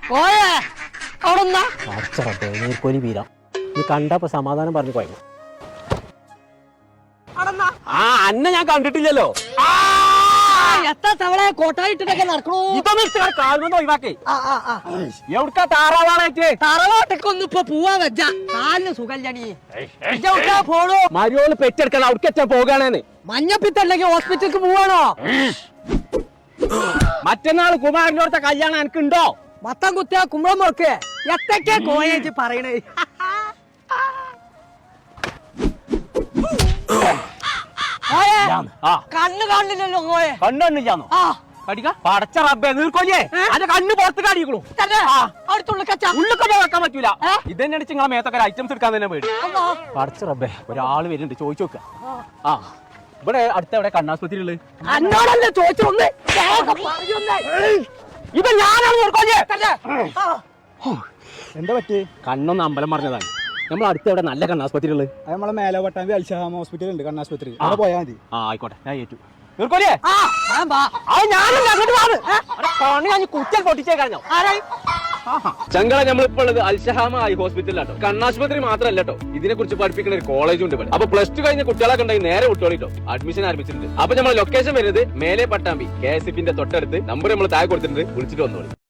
പോയേ അവിടെ നീർക്കൊലി വീരാം നീ കണ്ടപ്പോ സമാധാനം പറഞ്ഞു പോയത്. ആ അന്നെ ഞാൻ കണ്ടിട്ടില്ലല്ലോ. എത്ര തവളെ കോട്ടായിട്ടൊക്കെ നടക്കണോ? കാൽമൊന്നും ഒഴിവാക്കേ. എവിടുക്കാ താറാവാളേറ്റ്? തറവാട്ടൊക്കൊന്നും ഇപ്പൊ പോവാൻ വെച്ച കാലിന് സുഖല്ലണി. പോണോ? മരിയോള് പെറ്റെടുക്കണം. അവിടേക്കാ പോകാണേന്ന്. മഞ്ഞപ്പിത്തല്ലെങ്കിൽ ഹോസ്പിറ്റലിക്ക് പോവാണോ? മറ്റന്നാള് കുമാരനോടത്തെ കല്യാണം എനിക്കുണ്ടോ? മത്തം കുത്തിയ കുമ്പളം മുറക്ക് എത്തൊക്കെ കോയേജ് പറയണേ. കണ്ണ് കാണില്ലല്ലോ കോയെ. കണ്ണില്ലാന്നോ? പടച്ച റബ്ബേ നീർക്കൊല്ലേ അന്റെ കണ്ണ് പുറത്ത് കാണിക്കണു. ഉള്ളിക്കൊക്കെ വെക്കാൻ പറ്റൂല. ഇതന്നെ നിങ്ങളെ മേത്തൊക്കെ ഐറ്റംസ് എടുക്കാൻ തന്നെ പേടി. പടച്ച റബ്ബേ ഒരാള് വരുന്നുണ്ട്, ചോദിച്ചു നോക്ക. ആ ഇവിടെ അടുത്ത എവിടെ കണ്ണാസ്പത്രി ഉള്ളത്? എന്നോടല്ലേ ചോദിച്ചൊന്ന്. ഇത് ഞാനാണ് നീർക്കൊല്ലേ. എന്താ പറ്റി? കണ്ണൊന്ന് അമ്പലം പറഞ്ഞതാണ്. നമ്മൾ അടുത്ത എവിടെ നല്ല കണ്ണാസ്പത്രി ഉള്ളത്? അത് നമ്മളെ മേലെ പട്ടാമ്പി അൽഷഹാം ഹോസ്പിറ്റൽ ഉണ്ട്, കണ്ണാസ്പത്രി. അവിടെ പോയാൽ മതി. ആ ആയിക്കോട്ടെ, ഞാൻ ഏറ്റു. ചങ്കള നമ്മളിപ്പോ ഉള്ളത് അൽഷഹാമ ഐ ഹോസ്പിറ്റലിലാട്ടോ. കണ്ണാശുപത്രി മാത്രമല്ല കേട്ടോ, ഇതിനെ കുറിച്ച് പഠിപ്പിക്കുന്ന ഒരു കോളേജും ഉണ്ട്. അപ്പൊ +2 കഴിഞ്ഞ കുട്ടികളൊക്കെ ഉണ്ടെങ്കിൽ നേരെ വിട്ടോളിട്ടോ, അഡ്മിഷൻ ആരംഭിച്ചിട്ടുണ്ട്. അപ്പൊ നമ്മൾ ലൊക്കേഷൻ വരുന്നത് മേലെ പട്ടാമ്പി KSFന്റെ തൊട്ടടുത്ത്. നമ്പർ നമ്മൾ താഴെ കൊടുത്തിട്ടുണ്ട്, വിളിച്ചിട്ട് വന്നോളി.